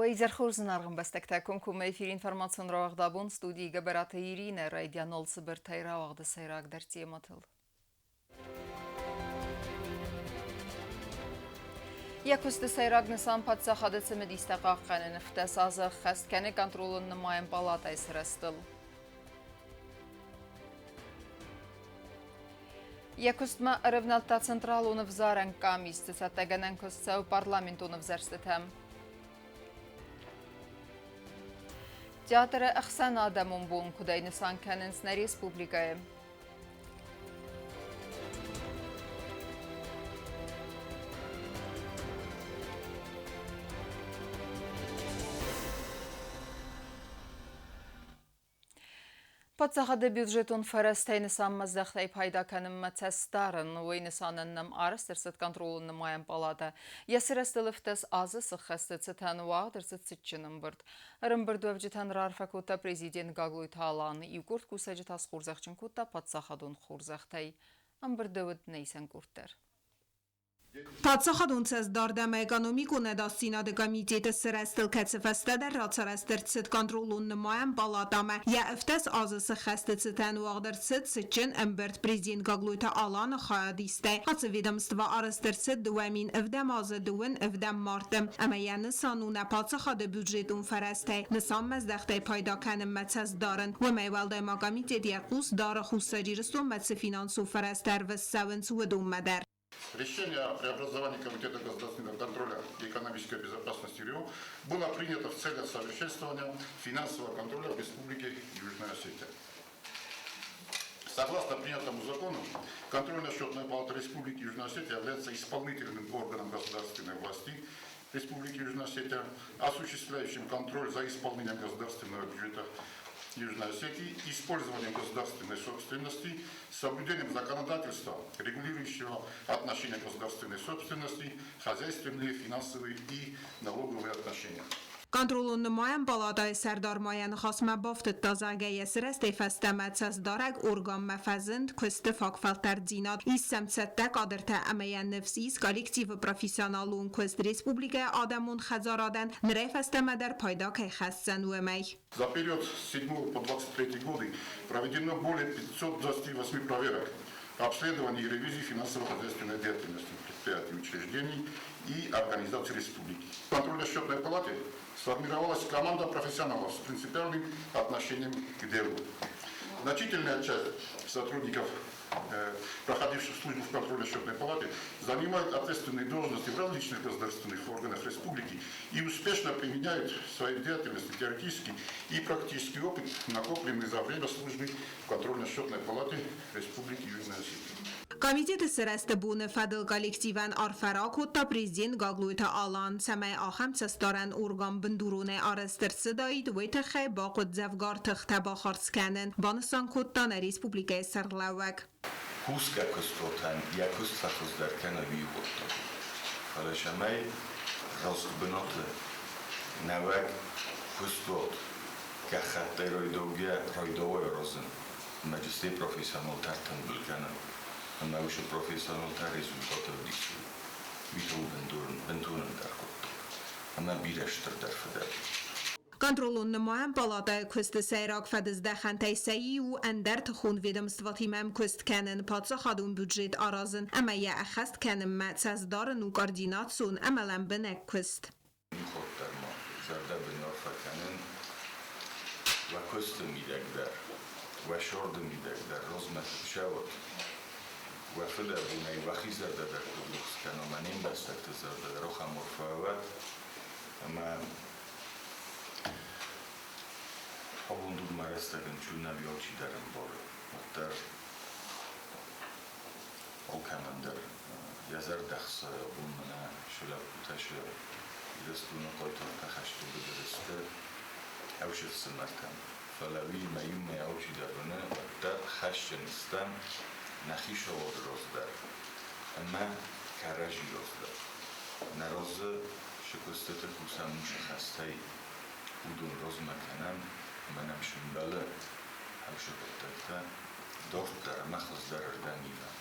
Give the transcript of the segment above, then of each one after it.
Вейзер Хурзенарган бастактакун куме эфир информацион равагдабун студии габарата Ирина радианол сыбыр тайравагды сайрак дар тематыл. Якусты сайрагны сампатса хадыцымы дистақаққаны нефтес азы хастканы контролын нымайын палатай сырастыл. Якустма ревналта централ уны взаран камисты саттаганан костсау парламент уны взарстытам. Театры Ахсан Адамун бун кудайны санканынс на республикае. Патсағады бюджетун фарастайны саммаздақтай пайдаканым мацастарын уйны санынным арыстырсыт контролынным майын палата. Ясырастылыфтас азы сыққасты цитан уағдырсыт цитчының бұрд. Рымбырду авжитан рарфакута президент Гаглуй Тааланы югурт кусажы тас хурзақчын кутта патсағадун хурзақтай. Амбырдывыд нейсен курттар. Պատսախադուն ցես դարդամ էկոնոմիկ ունեդասինադը կոմիտետը սրաստել կեցվստադը ռացարաստրցիտ կոնտրոլուն նմայան պալատամը եվտես ազսը խստցտան ուաղդրցիտ սիչին ըմբերտ պրեզիդենտ Գագլույթը Ալանը խայադիստ է հացը վիդամստվա արստրցիտ դուեմին ըվդամ ազը դուեն ըվդամ մարտım ամայանը սանունա պատսախադը բյուջետուն ֆարաստ է նսամ մեզդախտե փայդականը մեծած դարն ու մեյվալդե կոմիտետ երկուս դարը խուսաջիրստու մեծը ֆինանսու ֆարաստարվս սավնց ուդում մադար Решение о преобразовании Комитета государственного контроля и экономической безопасности РИО было принято в целях совершенствования финансового контроля в Республике Южная Осетия. Согласно принятому закону, контрольно-счетная палата Республики Южная Осетия является исполнительным органом государственной власти Республики Южная Осетия, осуществляющим контроль за исполнением государственного бюджета Южной Осетии, использованием государственной собственности, соблюдением законодательства, регулирующего отношения государственной собственности, хозяйственные, финансовые и налоговые отношения. Կոնտրոլուն նմայան պալատայ սարդար մայան խասմա բավտը տազագե եսրես տեյֆաստը մեծած դարակ օրգան մեֆազնդ քստը ֆակվալտար ձինատ իսսեմցետտակ ադրտը ամեյան նվսիս коллективы профессионалун քստ республика Адамун Хазарадан нрефастը мадar пайдак է խասцан уэмэй. За период с 7 по 23 годы проведено более 528 проверок, обследований и ревизий финансово-хозяйственной деятельности предприятий, учреждений и организаций республики. В контрольно-счетной палате сформировалась команда профессионалов с принципиальным отношением к делу. Значительная часть сотрудников, проходивших службу в контрольно-счетной палате, занимают ответственные должности в различных государственных органах республики и успешно применяют в своей деятельности теоретический и практический опыт, накопленный за время службы в контрольно-счетной палате Республики Южная Осетия. Կոմիտետը սրաստը բունը ֆադլ կոլեկտիվան արֆարակ հոտա պրեզիդենտ Գագլույթը Ալան սամայ ախամ ծստարան ուրգան բնդուրուն է արստրցը դայդ վեթը խե բաղոտ ձավգար թղթա բախարցկանն բանսան կոտտան է ռեսպուբլիկայ սարլավակ Հուսկա կստոտան յակուստ սախոզդարկանը վիվոտը հալաշամայ ռոսկ բնոտը նավակ կստոտ կախատերոյդոգյա ռոյդովը ռոզն մաջստի պրոֆեսիոնալ տարտն բլկանը Nauşu profesyonel rezultatı dişi. Bütün bendurun darkottu. Ama birleştir derfeder. Կոնտրոլուն նմայան պալատայ քստը սայրակ ֆադզդա խանտայսայի ու անդար թխուն վեդամստվաթի մեմ քստ կանն պատսախադուն բյուջետ արազն ամայա ախաստ կանն մացած դարն ու կոորդինացիոն ամալան բնակ քստ Խոտտարմա զարդա բնորֆականն ва քստը միդակդար ва շորդը միդակդար ռոզմատ շավոտ وفده بونای وخی زرده در کدوخ کنامانیم بستک زرده روخ مرفوعات اما حبون دود مرستگن چون نویال چی درم باره در او کمان در یزر دخص بون منه شلاب کتش ایرستون قایتان تخشتو بدرسته اوشت سمرتم فلوی میون او چی درونه در خشت نستم نخیش آورد روزدار اما کارجی روزدار نرازه شکستت کوسم مشخصی بودن روز مکنم منم شنباله همشه بودتا دارت در مخص در اردنیوان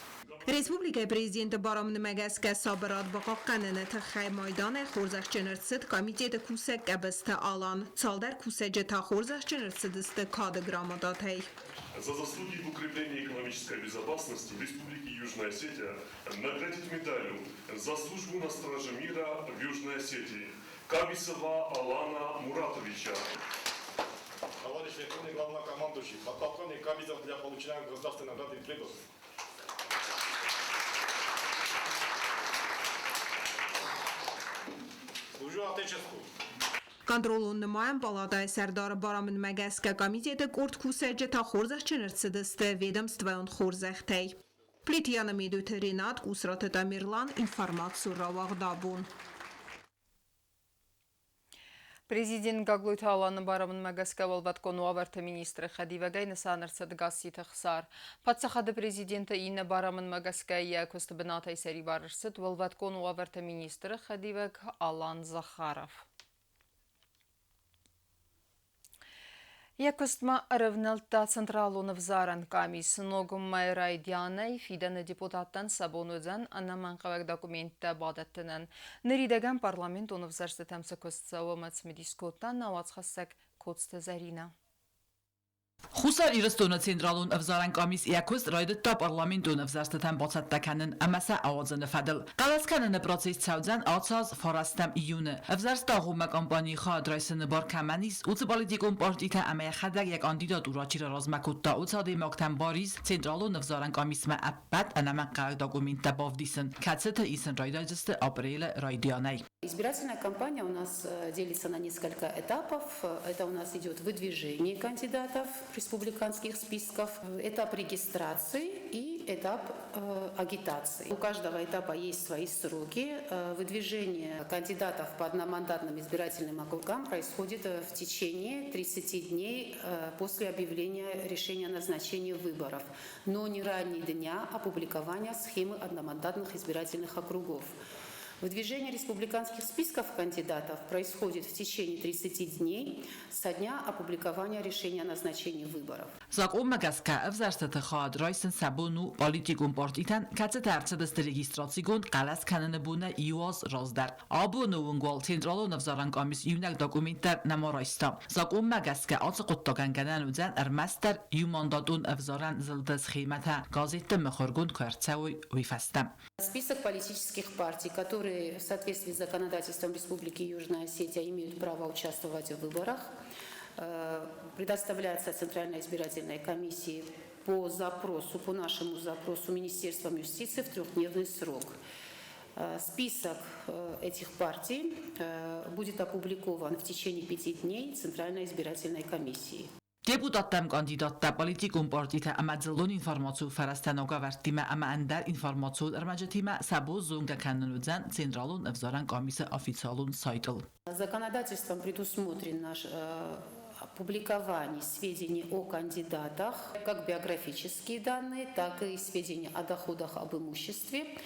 Ռեսպուբլիկայի պրեզիդենտը Բարամ Նմեգեսկե Սաբրատ բաղականն թխայ մայդան է խորզախ ճնրցդ կոմիտետը կուսե կաբստը ալան ցալդար կուսեջը թա խորզախ ճնրցդստը կադը գրամատաթեյ За заслуги в укреплении экономической безопасности Республики Южная Осетия наградить медалью за службу на страже мира в Южной Осетии Кабисова Алана Муратовича. Товарищ Верховный Главнокомандующий, подполковник Кабизов для получения государственной награды Фридос. Служу Отечеству. Կոնտրոլուն նման պալատայ սարդարը բարամն մեգեսկա կոմիտետը կուրտ կուսեջը թա խորզախ ճնրցդստը ведомствоն խորզախտեյ Պլիտյանը միդութը Ռինատ կուսրատը տամիրլան ինформацию равагдաբուն Президент Гаглույթ Ալանը բարամն մեգասկավալ վատկոնու ավարդը մինիստրը խադիվագայ նսանրցդ գասիթը խսար։ Պատսախադը президенты ինը բարամն մեգասկայի յակոստը բնատայ սերի վարրսդ վալվատկոնու ավարդը մինիստրը խադիվագ Ալան Զախարով։ Якостма ревнелта централунов заран камис ногум майрайдяной фиданы депутаттан сабонудан анаманқавак документта бадаттынан. Неридаган парламент онов зарсты тамса костсауамац медискоттан навацхассак кодсты зарина. Խուսար իրստոնը ցենտրալուն ավզարան կամիս յակոս ռայդտա պարլամենտուն ավզարստան բացատականն ամասա ավազնը ֆադլ Կալասկանն պրոցես ցավձան ացած ֆորաստամ իյունը ավզարստաղումը կամպանի խադրայսն բարքամանիս ուծպոլիտիկոն պարտիթա ամայ խադակ յակ կանդիդատուրա չիրա ռազմակուտտա ուծադի մոկտեմբարիս ցենտրալուն ավզարան կամիսմա ապատ անաման կար դոկումենտա բովդիսն կացեթը իսն ռայդաջստը ապրելը ռայդիանայ Избирательная кампания у нас делится на несколько этапов. Это у нас идет выдвижение кандидатов республиканских списков, этап регистрации и этап агитации. У каждого этапа есть свои сроки. Выдвижение кандидатов по одномандатным избирательным округам происходит в течение 30 дней после объявления решения о назначении выборов, но не ранее дня опубликования схемы одномандатных избирательных округов. Выдвижение республиканских списков кандидатов происходит в течение 30 дней со дня опубликования решения о назначении выборов. Закон Магаска авзарстата хад райсен сабуну политикум портитан кацетарцедст регистрацион Каласканны буна иоз раздар. Абуну унгол централон авзаран камис юнак документар намарайста. Закон Магаска ацқуттаган гананудан армастер юмандадун авзаран зылда схемата газетта махоргун кварцауй уйфастам. Список политических партий, которые в соответствии с законодательством Республики Южная Осетия имеют право участвовать в выборах, предоставляется Центральной избирательной комиссии по нашему запросу Министерством юстиции в 3-дневный срок. Список этих партий будет опубликован в течение 5 дней Центральной избирательной комиссией. Deputattam kandidatta politikum partita amadzalon informatsiu farastanoga vartima ama andar informatsiu armajatima sabo zunga kanunuzan централун авзаран комиссия официалун сайтл. Законодательством предусмотрено опубликование сведений о кандидатах, как биографические данные, так и сведения о доходах, об имуществе.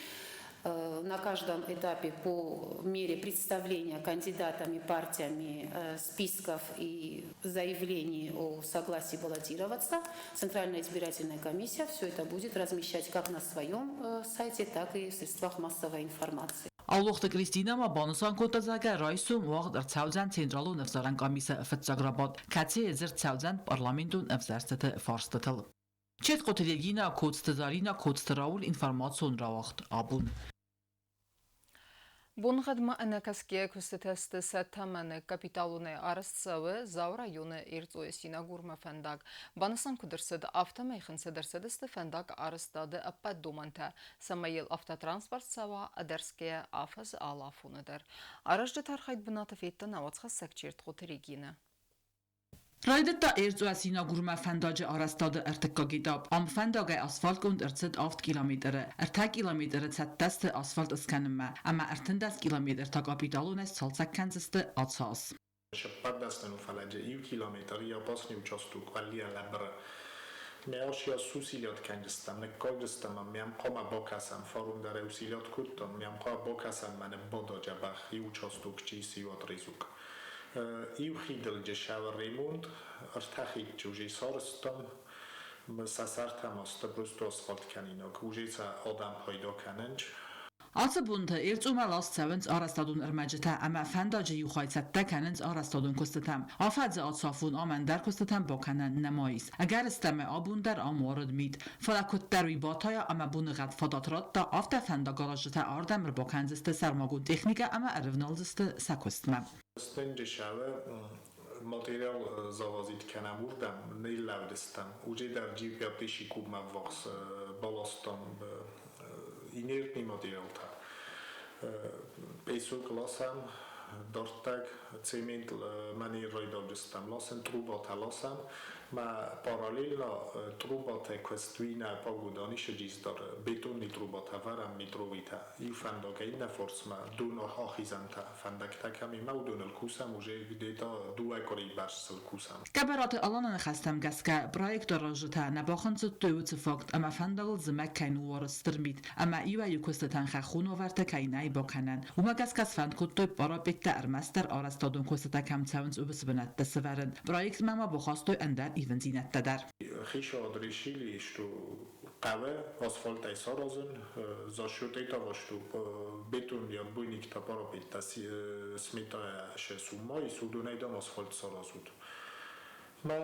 На каждом этапе по мере представления кандидатами, партиями списков и заявлений о согласии баллотироваться, Центральная избирательная комиссия все это будет размещать как на своем сайте, так и в средствах массовой информации. Аллохта Кристина Мабанусан Котазага Райсум Вагд Арцаузан Централун авзаран комиссия Фатсаграбад Каци Зерцаузан парламентун авзарстата фарстатал. Чет Котелегина Котстазарина Котстраул информацион равахт абун. Бонғадма әнәкәске күстетесті сәттәмәні капиталуны арыстсавы зау районы ирцуы синагурма фәндаг. Банысан күдірсіді автомайхын сәдірсідісті фәндаг арыстады әппәд доманта. Самайыл автотранспорт сава әдәрске афыз алафуныдыр. Арыжды тархайд бұнатып еттін аватқа сәкчерт ғотерегіні. Raydatta Erzurum sinagurma fandaj arastadı ertekagidab. Am fandage asfalt und erzet 8 kilometre. Ertak kilometre zetteste asfalt iskanma. Ama ertendas kilometre ta kapitalunes salsakkenzeste atsas. Padastanu falajı 2 kilometre yapasni участок валия лабра. Miałszy usiliot kędzystam, nekodzystam, miałem koma bokasam, forum dare usiliot kutton, miałem koma bokasam, mane bodo dziabach i участок чиси от ризук. Иухидел дешав ремонт, артахит чужий сорстом, Սասարթամոստը պրուստո ասֆալտ կանինոք, ուժիցա ադամ պայդո կանենչ, Ացբունտը իրծումալաս ցավենց արաստադուն ըրմաջտա ամա ֆանդաջի յուխայցատտա կանենց արաստադուն կոստտամ աֆաձը ացաֆուն ամանդար կոստտամ բոկանան նմոյս Agar ստամե աբունդար ամորդ միտ ֆալակուտտարի բաթայա ամա բունղատ ֆոտոտրոտտա ավտա ֆանդա գարաժտա արդամր բոկանձստը սարմագուն տեխնիկա ամա արվնալզստը սակոստմա ստենջշավը Materiál zavazit kenem urdam, nejlavdestem. Ugye dar gyűjtői sikúma vax balasztam inertni materiálta. Pészok lasem, dartag, cement manierrajdagdestem lasem, trubata lasem, ma parallela trubata questuina pagudani se gizdar betonni trubata varam mitrovita. Io fandoga inna forse ma dono hachizanta fandakta kami ma udon el kusam uje videta dua kori bars el kusam. Kabarate alana khastam gaska projekt rajta na baxanz tuut fakt ama fandal zmak kain warstermit ama iwa yukostatan khakhun overta kainai bokanan uma gaskas fand kutto parapekta armaster arastadun kostata kam tsavns ubsbenat tasvaran projekt mama bokhasto andar evenzinat tadar Khish odrishili ishtu qava asfalt ay sarazın zashute tavashtu beton ya bunik ta parapekta smita she summa isudunaydam asfalt sarazut ma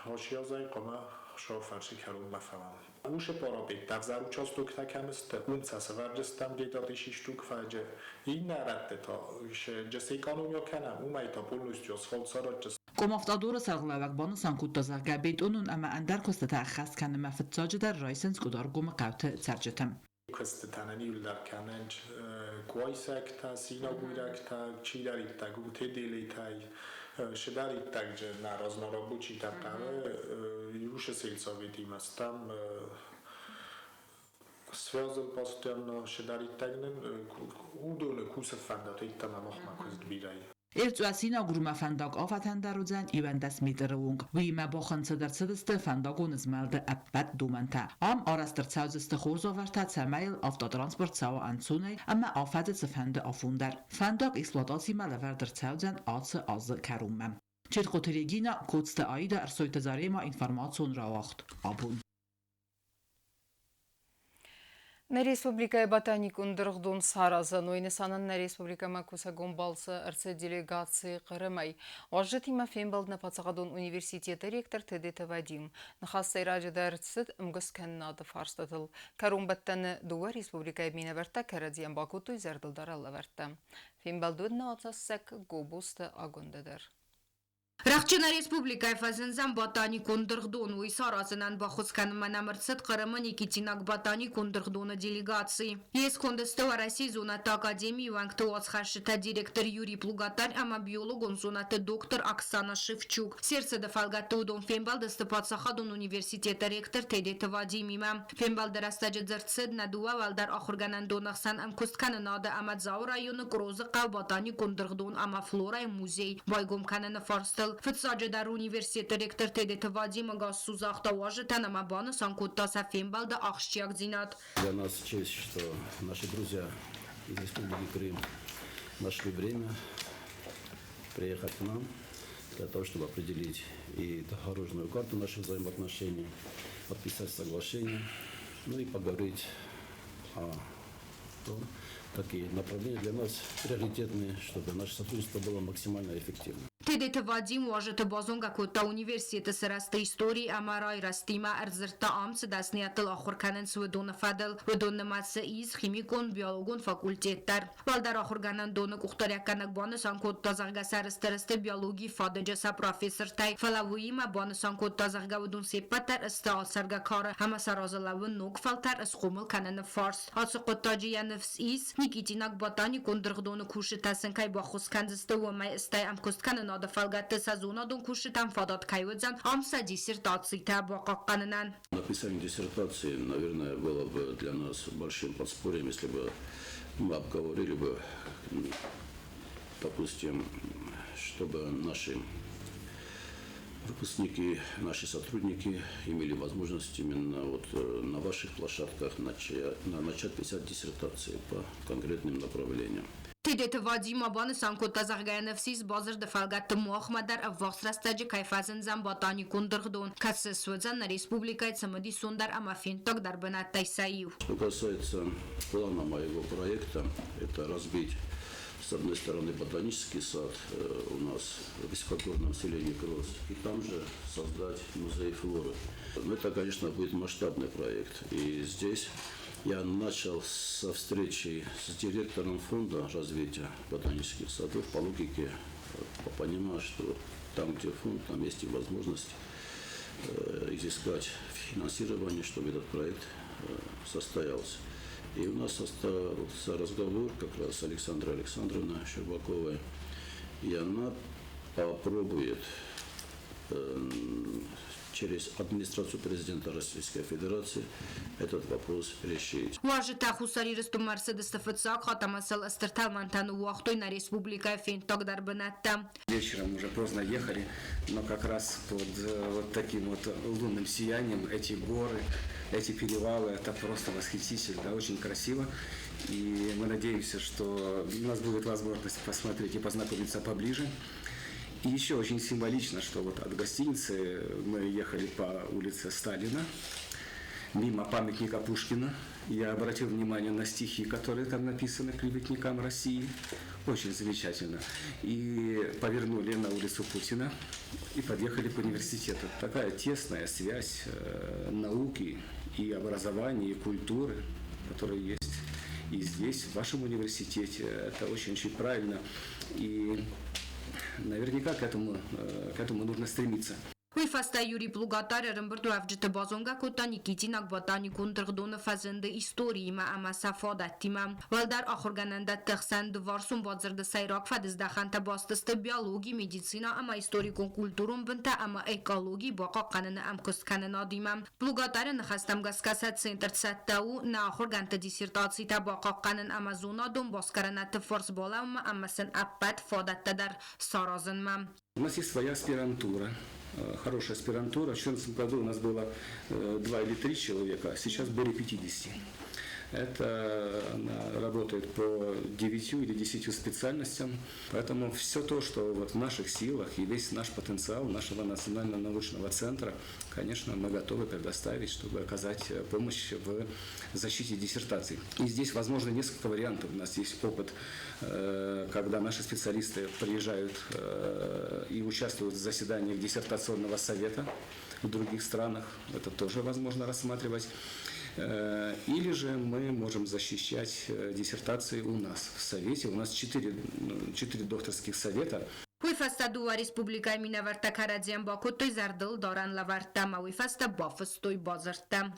hoshiyazay qama شافرشی کارون مفهوم. اوش پارابیت دفتر و چاستوک تکمست اون سسوارجستم گیتاتی شیشتوک فاجه این نرده تا جسی کانونیا کنم اومای تا پولنوستی اسفالت ساراجست. Կոմավտադորը սաղլավակ բանը սանկուտտազաղ գաբետ ունուն ամա անդար կոստատա խաս կանը մաֆտծաջը դար ռայսենս կուդար գումը կավթը ծարջետեմ. Կոստատանանի ուլդար կանենջ կուայսակ تا سینا بودک تا چی دارید تا گوته دیلی تای شدارید تا جه ناراز نارابوچی تا قمه یوش سیلساویتی مستم связал постоянно شدارید تا گنن اودونه کوسه فنداتوی تمام اخما کزد بیرای Erzuasina gruma fandag afatandaruzan ivendas mitrung. Vima bochanseder cedeste fandagun zmelde abbat dumanta. Am araster zauzeste horzoverta zemail autotransport sau anzunei, amma afade zefende afundar. Fandag exploatatie maleverder zauzan aze azze karumem. Čirkoteregina kotste aida ersoite zarema information rauacht. Abun. На республика ботаникун дыргдун саразан ойнесанын на республика макусагун балсы РЦ делегации Кырымай. Ожжы тима фембалдна пацагадун университеты ректор Тедета Вадим. Нахастай раджада РЦ мгыс кеннады фарстатыл. Карун баттаны дуа республика эмине верта карадиян бакуту изердылдаралла верта. Фембалдудна отсассак гобусты агундадыр. Рахчина республика фазензам ботани кундыргдон уй саразынан бахускан манамырцет Крыма Никитинак ботани кундыргдона делегации. Есть кондестова России зоната академии вангты отхашита директор Юрий Плугатарь, ама биолог он зоната доктор Оксана Шевчук. Сердце да фалгатты удон фембалда стыпатсахадун университета ректор Тедета Вадимима. Фембалда растаджет зерцед надуа валдар ахурганан донахсан ам кустканы нада амадзау районы крозы қав ботани кундыргдон ама флора и музей. Байгом кананы фарстыл. Фитсаджи дар университет ректор Тедета Вадима Гассузахта важета на мабана санкутаса фембалда ахшчиак зинат. Для нас честь, что наши друзья из Республики Крым нашли время приехать к нам для того, чтобы определить и дорожную карту наших взаимоотношений, подписать соглашение, ну и поговорить о том, какие направления для нас приоритетные, чтобы наше сотрудничество было максимально эффективным. Тедета Вадим важета базонга кота университета сраста истории амарай растима арзерта амц дасниятыл ахурканен сведона фадал ведона матса из химикон биологон факультеттар. Валдар ахурганан дона кухтаряканак баны санкот тазарга сарыстарысты биологии фададжаса профессор тай фалавуима баны санкот тазарга ведон сепатар ыстал сарга кара хама саразалавын ног фалтар ысхумыл кананы фарс. Асы коттаджи янывс из Никитинак ботани кондыргдоны кушитасын кай бахус канзысты вамай ыстай амкостканын да фалгатты сезонадун кушитан фадат кайвыдзан амса диссертации табакакканынан. Написание диссертации, наверное, было бы для нас большим подспорьем, если бы мы обговорили бы, допустим, чтобы наши выпускники, наши сотрудники имели возможность именно вот на ваших площадках начать писать диссертации по конкретным направлениям. تيدت وادي مبان سانكو تزغجا نفسيس بازر دفالغات موخ مدر افوخ رستاج كيفازن زن باتاني كوندرغدون كاس سوزن республика Цамади Сундар Амафинток Дарбанат Тайсаив. Что касается плана моего проекта, это разбить с одной стороны ботанический сад у нас в высокогорном селении Крос, и там же создать музей флоры. Это, конечно, будет масштабный проект. И здесь я начал со встречи с директором фонда развития ботанических садов. По логике понимаю, что там, где фонд, там есть и возможность изыскать финансирование, чтобы этот проект состоялся. И у нас состоялся разговор как раз с Александрой Александровной Щербаковой, и она попробует через администрацию президента Российской Федерации этот вопрос решить. Важно хусари расту Мерседес Фецак, хатамасал Эстерталмантану Уахтой на республика Финток Дарбанатта. Вечером уже поздно ехали, но как раз под вот таким вот лунным сиянием эти горы, эти перевалы, это просто восхитительно, очень красиво. И мы надеемся, что у нас будет возможность посмотреть и познакомиться поближе. И еще очень символично, что вот от гостиницы мы ехали по улице Сталина, мимо памятника Пушкина. Я обратил внимание на стихи, которые там написаны клеветникам России. Очень замечательно. И повернули на улицу Путина и подъехали к университету. Такая тесная связь науки и образования, и культуры, которая есть и здесь, в вашем университете. Это очень-очень правильно. И наверняка к этому нужно стремиться. Уйфаста Юрий Плугатар рымбырту авджиты базонга кутани китинак ботани кунтргдуны фазынды историйма ама сафадаттима. Валдар ахургананда тахсанды варсун бадзырды сайрак фадыздаханта бастысты биологи, медицина ама историкон культурун бынта ама экологи баqa qanını амкуст канына дима. Плугатар нахастам гаскаса центр цаттау на ахурганта диссертацита баqa qanın амазона дом баскаранаты форс болама амасын аппат фадаттадар саразынма. У нас есть своя аспирантура. Хорошая аспирантура. В 2014 году у нас было 2 или 3 человека, а сейчас более 50. Она работает по 9 или 10 специальностям. Поэтому все то, что вот в наших силах и весь наш потенциал нашего национального научного центра, конечно, мы готовы предоставить, чтобы оказать помощь в защите диссертаций. И здесь возможно несколько вариантов. У нас есть опыт, когда наши специалисты приезжают и участвуют в заседаниях диссертационного совета в других странах. Это тоже возможно рассматривать. Или же мы можем защищать диссертации у нас в Совете. У нас 4 докторских совета. Уйфаста дуа республика Минаварта Карадзян Бакутой зардыл Доран Лаварта Мауйфаста Бафыстой Базарта.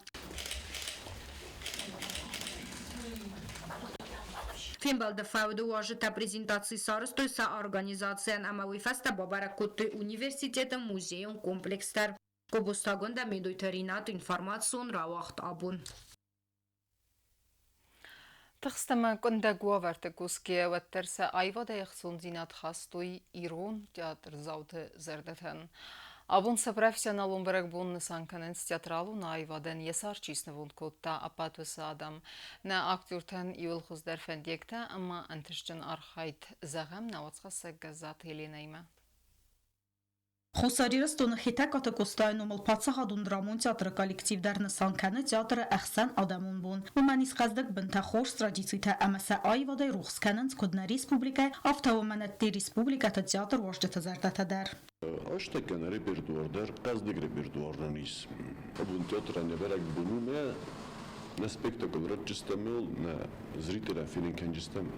Фимбалда фауду важита презентации сарыстой са организациян Амауйфаста Бабаракутой университета музеем комплекстар. Кобустагонда медуйтеринат информацион равахт абун. Тахстама конда гуаварта куске ваттерса айвада яхсун зинат хастуй ирон театр зауты зердетен. Абунса профессионалун барак бунны санканенс театралу на айвадан есарчисны вун котта апатвысы адам. На актюртен иул хуздар фендекта, ама антышчын архайт зағам навацқа сәггазат Еленайма. Խոսարիրս տոնը խիտակատը կոստայնում ալ պացախադուն դրամուն театры коллективдарны санканы театры әхсан адамун бун. Уманис қаздық бінта խորс традицита әмәсә айвадай рухсканынц кодна республика, автоуманатти республиката театр важдыты зардатадар. Aştekan repertuarlar, қаздық repertuardan is. Обун театра не берак бунуме, на спектакль радчистамел, на зрителя филинканчистам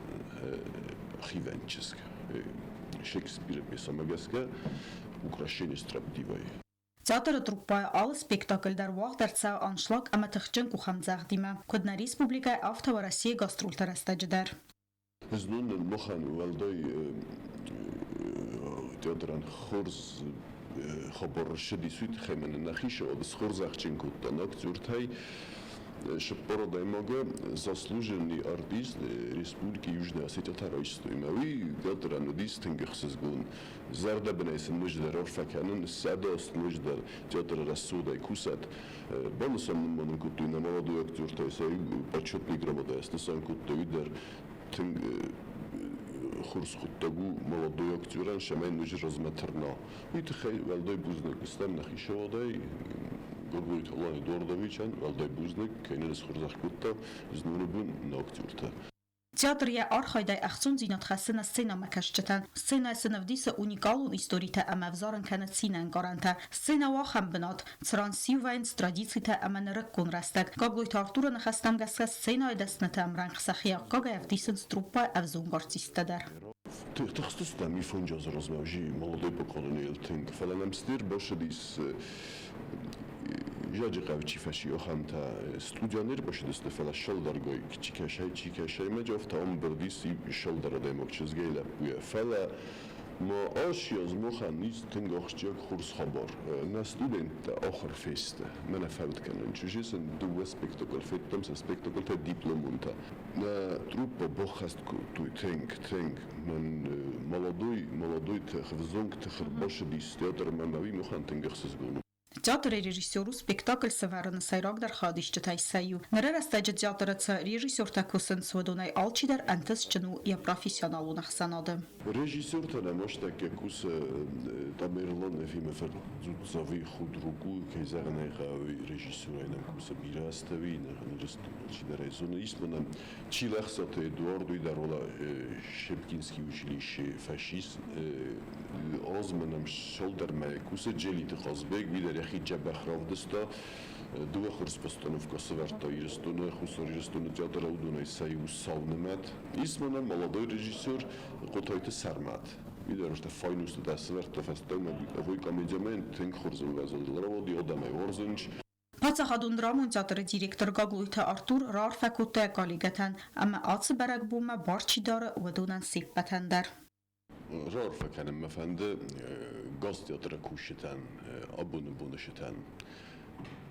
хивенческ. Шекспир песамагаска, украшение строптивое. Театры труппая ал спектакль дарвах дарца аншлаг ама тахчын кухамзах дима. Кодна республика автова Россия гастролтар астадждар. Знунен мохан валдай театран хорз хабаршди суит хемен нахишо с хорзахченко танактюртай Шепорода имага заслуженный артист Республики Южная Осетия Тараистой. Мави театран дистингхсыз гун зардабнайсен муждар орфаканын садост муждар театр рассуда и кусат. Бонусом монун куту на молодой актер, то есть почетный грамота, ясно сам куту видер خورس خودتگو молодой актёран шамай нуж розматерна. Ит хай валдай бузнак истам нахи шавадай горгойт Аллах дордовичан валдай бузнак кайнес хурзах кутта знурубун на актёрта. Театр я архайдай ахцун зинат хасына сцена макашчатан. Сцена сынавдиса уникалун историта амавзаран канат синан гаранта. Сцена вахам бинат. Трансювайнс традицита аманараккун растак. Габлойт Артура нахастам гаска сцена айдасната амранг сахия. Гага явдисан струппа авзунгарцистадар. تخصص دمی فنجاز rozmaži молодой поколение тинг. Фаланам стир باشه دیس جاجی قوی چی فشی آخامتا استودیانر باشه دست فلا شل درگای چی کشای مجافت هم بردیسی شل درده مکچز گیله بویه فلا ما آشیاز مخان نیست تنگ آخشیاک خورس خبر نه student آخر فیست من فوت کنن چیزی دو سپکتاکل فیتم سپکتاکل تا دیپلمون تا نه تروپ بخست توی تنگ من молодой تخفزونگ تخرباش دیست تئاتر من نوی مخان تنگ خسز گونو Театр режиссеру спектакль савараны сайрагдар хадишчатай саю. Нерер астаджа театрыца режиссер такусын сводунай алчидар антыс чыну я профессионалу нахсанады. Режиссер тана моштак якус тамерлон фильм фер зуцави худругу кейзарнай гавი режиссерайна куса бирастави наханирстучидар зона исмана чилахсат эдуардо идарола шепкинский училище фашист озманам шолдермай куса джелит хазбек видер خیجه بخرام دستا دو خورس постановка сверта ирстуна хусор ирстуна театр аудунай союз савнемет исмана молодой режиссер Qotayt Sarmat видер что файнус да сверта фестона вой комедиамент тинг хурзун газалдар води одамай орзунч Փածախադուն դրամուն театры դիրեկտոր Գագլույթը Արտուր Ռարֆակուտե կալիգաթան ամա ացը բարակ բումա բարչի դարը ուդունան սիպպաթանդար Rarfakanım efendi gaz tiyatro kuşetan abunu şetan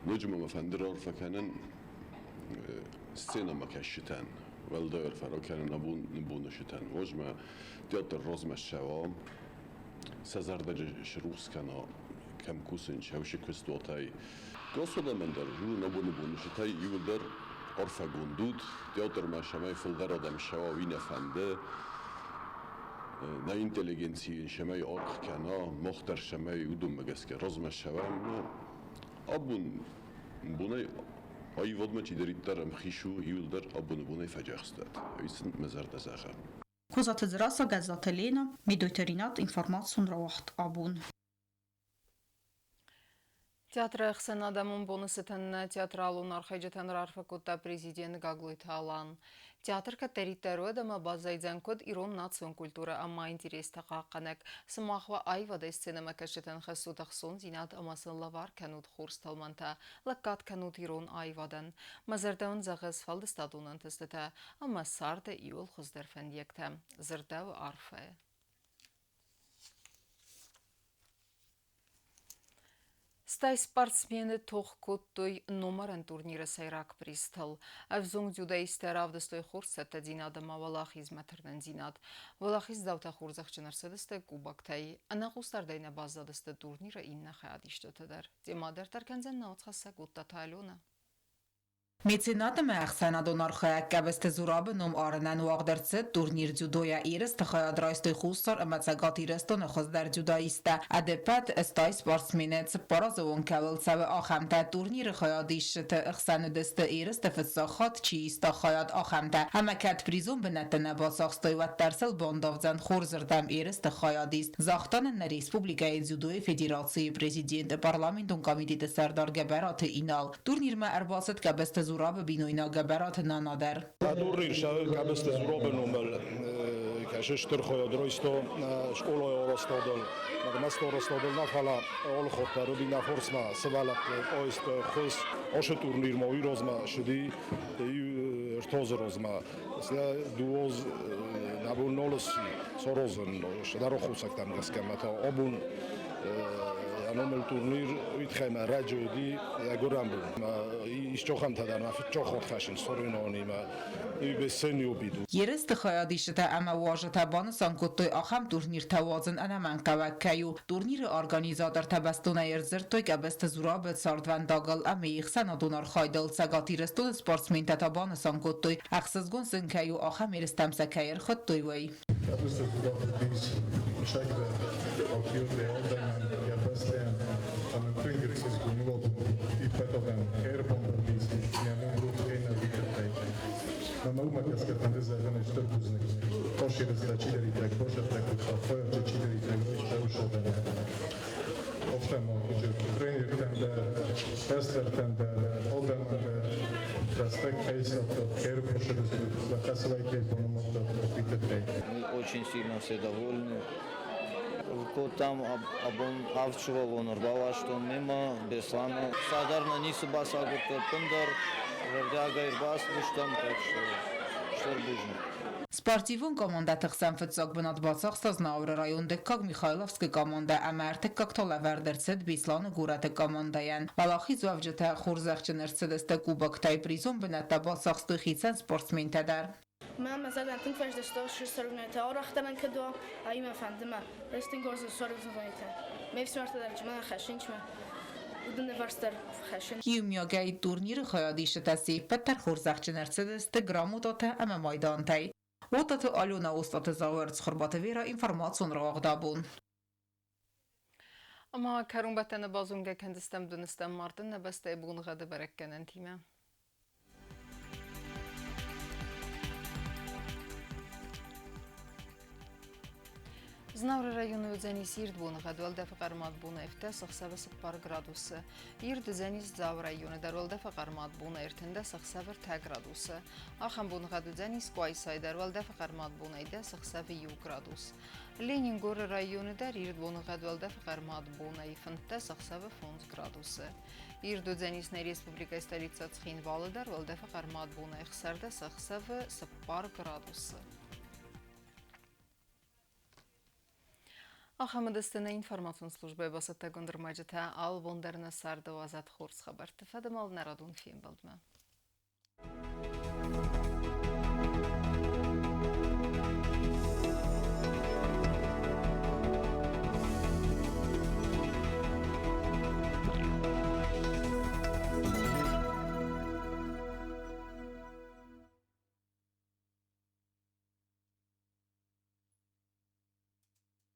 Necmum efendi Rarfakanın sinema keşşetan Velder Farakanın abunu şetan Vojma tiyatro rozma şeva Sezarda şeruskana kem kusin şevşi kustotay Gosoda mender jurun abunu şetay yıldır Arfa gundud tiyatro meşemay fılgar adam şeva vin efendi نه اینتلیجنسی شمای آرخ کنا مختر شمای ودم مگسک رزم شوام ابون بونای ای ودم چی دارید درم خیشو یول در ابون بونای فجاخستاد ایسن مزار دزاخه Կոզատը զրասը գազատելինը միդոյտերինատ ինվորմացուն ռավախտ աբուն Театр Ахсан Адамун бонусытын театралун архайжатан Рарфакутта президент Гаглойт Алан. Театр катериттеру адама базайдзан код ирон национ культура амма интерес тақақанек. Сымахва айвада сценама кашетан хасу тахсон зинат амасын лавар канут хурс талманта. Лаккат канут ирон айвадан. Мазардаун зағыз фалдыстадунан тыстыта. Амма сарда иол хуздерфен екта. Зырдау арфая. Стай спортсмены тоқ-көттой номарын турниры сайрак пристал. Авзонг дзюдаистер авдыстой хурсатта динадама валах измәтерден динад. Валах издаута хурзах чынарсадысты кубактай. Анағустардайна базадысты турниры инна хаядиштотыдар. Демадер тарканзен наутхаса гутта тайлуна. Մեծենատը մեխսանադոն արխայակ կավեստը զուրաբը նոմ արնան ու աղդերցը տուրնիր ձյուդոյա իրս տխայադրայստոյ խուստար ըմացագատ իրստոն խոզդար ձյուդայիստա ադեպատ ստայ սպորտսմինեց պարազովոն կավելցավը ախամտա տուրնիրը խայադիշտը ըխսանուդստը իրս տվծախատ չի իստա խայad ախամտա համակատ պրիզում բնատնա բասախստոյվատ տարսել բոնդովձան խորզրդամ իրս տխայադիստ զախտանն Ռեսպուբլիկայի ձյուդոյի ֆեդերացիի պրեզիդենտը պարլամենտուն կամիտետը Սարդար Գաբարաթը ինալ տուրնիրը արբաստ կավեստը زوراب بینوینا گبرات نانادر. دوریر شاید کبست زوراب نومل کشش تر خواهد رایستا شکل های آرستادل مست آرستادل نفلا آل خودتا رو بینا فرسما سوالت آیست خوز آش تورنیر ماهی رازما شدی ارتاز رازما دوز نبون نالسی سارازن شده رو خوزکتن گسکمتا آبون نومل تورنیر ویتخیمه رجودی گرم بود ما ایشچوخم تدار ما فیچوخات خشن سرینانی ما بسنیو بیدو Երեստ խայադիշտը ամա վաժտա բանսան կոտոյ ախամ տուրնիր թավազն անաման կավակկայու տուրնիրը արգանիզատար թաբաստոնա երզրտոյ կաբեստը զուրաբը ծարդվան դագալ ամի իխսան ադոնար խայդալ ծագատիրստոն սպորտսմին տատաբանսան կոտոյ ախսզգոն սնկայու ախամ երստամսակայր խոտոյ վայ Capăstă Budapest, Shagda, Ochiurde, Oldenen, Jabestian, am împingeri să zgunulot, i petoven, Herbomberbis, ne-am îmbrut Heina Vitepei. Am urmă că scătândă zăvene ștărbuznic, Poșire zdaciderii trec, Poșa trecut, a foia ce ciderii trec, Roșa ușovene. Oftamo, trener tender, tester tender, Oldenen, respect Heisa, Her Poșire Закасывай полномочия Vitepei. Очень сильно все довольны. Там авчувал он рвала, что мимо беслана. Садарно нису басагут пындар, вердяга ирбас буштам, так что бужно. Սպարտիվուն կոմանդա թղսան ֆծոք բնատ բացող ստազնաուրը ռայուն դեկկակ Միխայլովսկի կոմանդա ամար տեկկակ թոլավարդերցետ բիսլանը գուրատը կոմանդայան։ Վալախի զվավջտը խուրզախջը ներցեդստը կուբակ տայ պրիզում բնատա բացող ստուխիցան սպորտսմին տադար։ من مثلا تنك فاش دشتو شو سرقنا تا ورا اختنا كدو اي ما فهمتما رستين كورس سرق زغيتا ما في سمرت درج ما خشنش ما ودنا فرستر خشن Կիումյոգայի տուրնիրը խոյադիշը տասի պտար խուրզախջը ներցեդստը գրամուտոթը ամը մայդանտայ։ Օտաթը ալյունա ուստատը զավերց խրբատը վիրա ինվորմացիոն ռաղդաբուն։ Ama karun batana bazunga kendistem dünüstem martın nebeste buğun gadı berekkenen time. Znavra rayonu Zenis Irdbun gadwal defa buna efte saxsava 0 gradusu. Ird Zenis Zav rayonu darwal defa buna ertende saxsava 10 gradusu. Axan bun gadu Zenis Qoysay darwal defa buna ide saxsava 1 gradus. Leningor rayonu dar Irdbun gadwal defa buna ifente saxsava 10 gradusu. Ird Zenisne Respublika stolica Txinvalı darwal defa buna ixsarda saxsava 0 gradusu. Ахамадыстана информацион службы басатта гондырмажыта ал бондарына сарды азат хорс хабар. Тфадамал народун фем балдма.